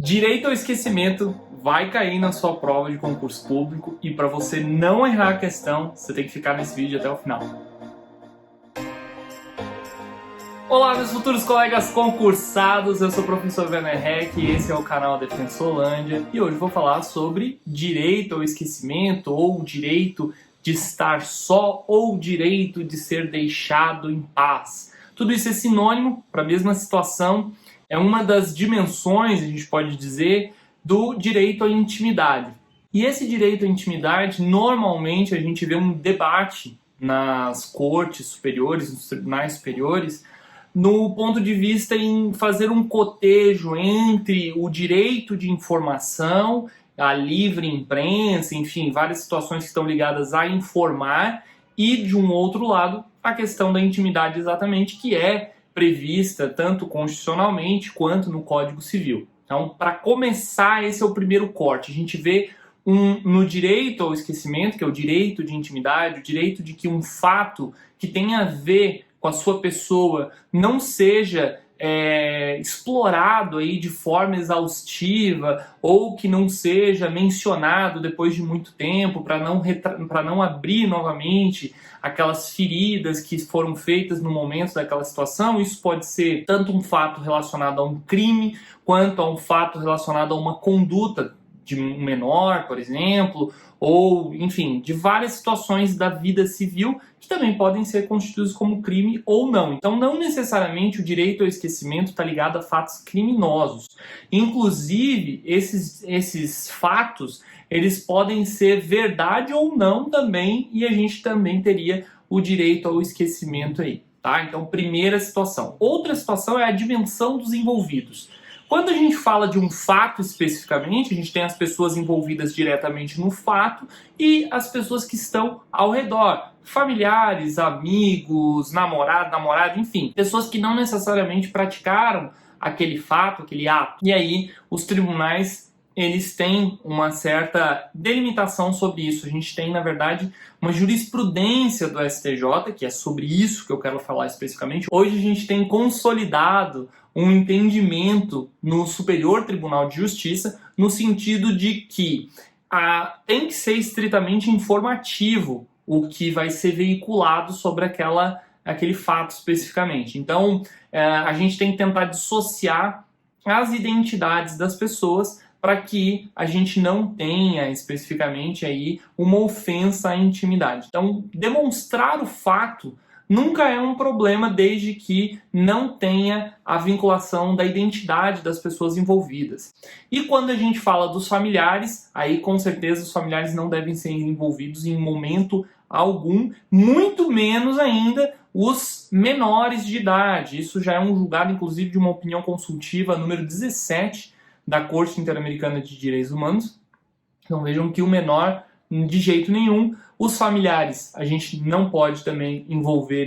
Direito ao esquecimento vai cair na sua prova de concurso público e para você não errar a questão, você tem que ficar nesse vídeo até o final. Olá, meus futuros colegas concursados, eu sou o professor Werner Heck e esse é o canal Defensolândia e hoje vou falar sobre direito ao esquecimento ou direito de estar só ou direito de ser deixado em paz. Tudo isso é sinônimo para a mesma situação. É uma das dimensões, a gente pode dizer, do direito à intimidade. E esse direito à intimidade, normalmente a gente vê um debate nas cortes superiores, nos tribunais superiores, no ponto de vista em fazer um cotejo entre o direito de informação, a livre imprensa, enfim, várias situações que estão ligadas a informar, e de um outro lado, a questão da intimidade exatamente, que é prevista tanto constitucionalmente quanto no Código Civil. Então, para começar, esse é o primeiro corte. A gente vê no direito ao esquecimento, que é o direito de intimidade, o direito de que um fato que tenha a ver com a sua pessoa não seja explorado aí de forma exaustiva ou que não seja mencionado depois de muito tempo para não abrir novamente aquelas feridas que foram feitas no momento daquela situação. Isso pode ser tanto um fato relacionado a um crime quanto a um fato relacionado a uma conduta de um menor, por exemplo, ou, enfim, de várias situações da vida civil que também podem ser constituídos como crime ou não. Então, não necessariamente o direito ao esquecimento está ligado a fatos criminosos. Inclusive, esses fatos, eles podem ser verdade ou não também, e a gente também teria o direito ao esquecimento aí, tá? Então, primeira situação. Outra situação é a dimensão dos envolvidos. Quando a gente fala de um fato especificamente, a gente tem as pessoas envolvidas diretamente no fato e as pessoas que estão ao redor. Familiares, amigos, namorado, enfim. Pessoas que não necessariamente praticaram aquele fato, aquele ato. E aí, os tribunais, eles têm uma certa delimitação sobre isso. A gente tem, na verdade, uma jurisprudência do STJ, que é sobre isso que eu quero falar especificamente. Hoje a gente tem consolidado um entendimento no Superior Tribunal de Justiça, no sentido de que tem que ser estritamente informativo o que vai ser veiculado sobre aquele fato especificamente. Então, a gente tem que tentar dissociar as identidades das pessoas para que a gente não tenha especificamente aí uma ofensa à intimidade. Então, demonstrar o fato nunca é um problema desde que não tenha a vinculação da identidade das pessoas envolvidas. E quando a gente fala dos familiares, aí com certeza os familiares não devem ser envolvidos em momento algum, muito menos ainda os menores de idade. Isso já é um julgado, inclusive, de uma opinião consultiva número 17 da Corte Interamericana de Direitos Humanos. Então vejam que o menor, de jeito nenhum. Os familiares, a gente não pode também envolver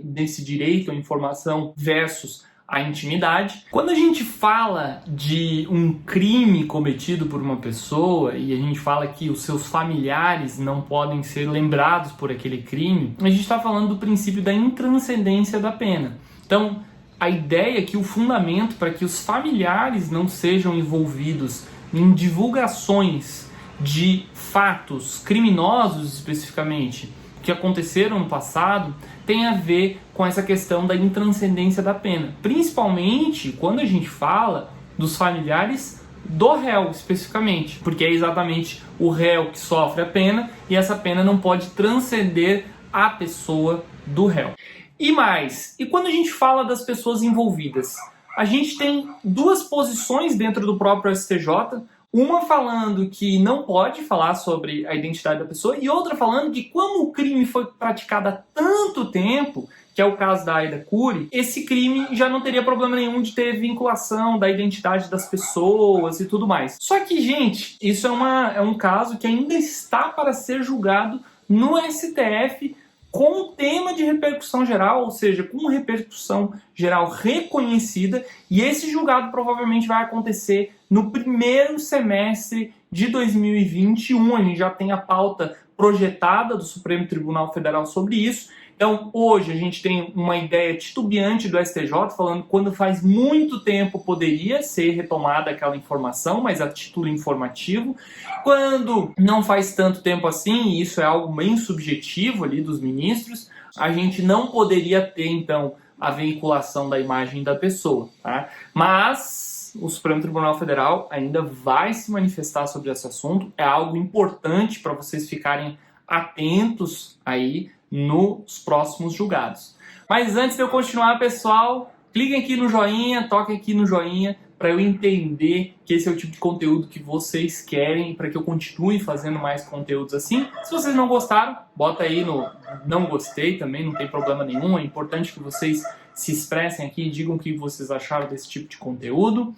nesse direito à informação versus a intimidade. Quando a gente fala de um crime cometido por uma pessoa e a gente fala que os seus familiares não podem ser lembrados por aquele crime, a gente está falando do princípio da intranscendência da pena. Então, a ideia é que o fundamento para que os familiares não sejam envolvidos em divulgações de fatos criminosos especificamente que aconteceram no passado tem a ver com essa questão da intranscendência da pena, principalmente quando a gente fala dos familiares do réu especificamente, porque é exatamente o réu que sofre a pena e essa pena não pode transcender a pessoa do réu. E mais, e quando a gente fala das pessoas envolvidas, a gente tem duas posições dentro do próprio STJ, uma falando que não pode falar sobre a identidade da pessoa e outra falando que como o crime foi praticado há tanto tempo, que é o caso da Aida Cury, esse crime já não teria problema nenhum de ter vinculação da identidade das pessoas e tudo mais. Só que, gente, isso é um caso que ainda está para ser julgado no STF com tema de repercussão geral, ou seja, com repercussão geral reconhecida, e esse julgado provavelmente vai acontecer no primeiro semestre de 2021. A gente já tem a pauta projetada do Supremo Tribunal Federal sobre isso, Então, hoje a gente tem uma ideia titubeante do STJ falando que quando faz muito tempo poderia ser retomada aquela informação, mas a título informativo. Quando não faz tanto tempo assim, e isso é algo bem subjetivo ali dos ministros, a gente não poderia ter, então, a veiculação da imagem da pessoa, tá? Mas o Supremo Tribunal Federal ainda vai se manifestar sobre esse assunto. É algo importante para vocês ficarem atentos aí nos próximos julgados. Mas antes de eu continuar, pessoal, cliquem aqui no joinha, toquem aqui no joinha para eu entender que esse é o tipo de conteúdo que vocês querem, para que eu continue fazendo mais conteúdos assim. Se vocês não gostaram, bota aí no não gostei também, não tem problema nenhum. É importante que vocês se expressem aqui e digam o que vocês acharam desse tipo de conteúdo.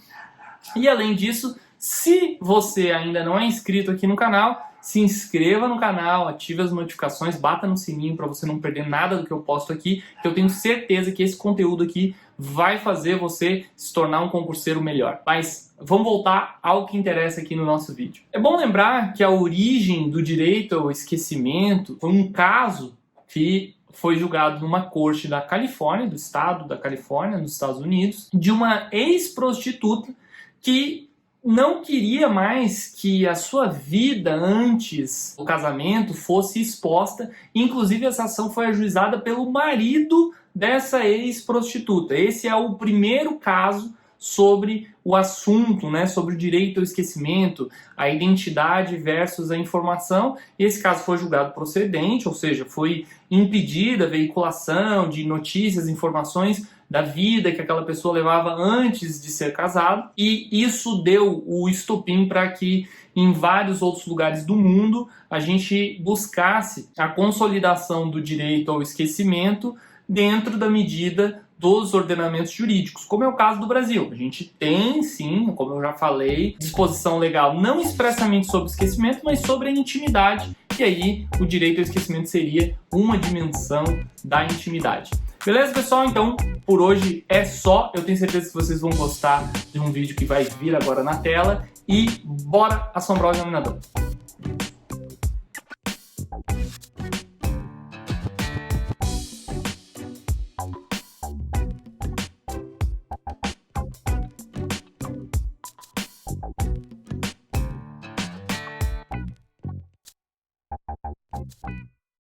E além disso, se você ainda não é inscrito aqui no canal, se inscreva no canal, ative as notificações, bata no sininho para você não perder nada do que eu posto aqui, que eu tenho certeza que esse conteúdo aqui vai fazer você se tornar um concurseiro melhor. Mas vamos voltar ao que interessa aqui no nosso vídeo. É bom lembrar que a origem do direito ao esquecimento foi um caso que foi julgado numa corte da Califórnia, do estado da Califórnia, nos Estados Unidos, de uma ex-prostituta que não queria mais que a sua vida antes do casamento fosse exposta. Inclusive, essa ação foi ajuizada pelo marido dessa ex-prostituta. Esse é o primeiro caso sobre o assunto, né, sobre o direito ao esquecimento, a identidade versus a informação. Esse caso foi julgado procedente, ou seja, foi impedida a veiculação de notícias, informações da vida que aquela pessoa levava antes de ser casado, e isso deu o estopim para que em vários outros lugares do mundo a gente buscasse a consolidação do direito ao esquecimento dentro da medida dos ordenamentos jurídicos, como é o caso do Brasil. A gente tem, sim, como eu já falei, disposição legal não expressamente sobre o esquecimento, mas sobre a intimidade, e aí o direito ao esquecimento seria uma dimensão da intimidade. Beleza, pessoal? Então, por hoje é só. Eu tenho certeza que vocês vão gostar de um vídeo que vai vir agora na tela. E bora assombrar o examinador!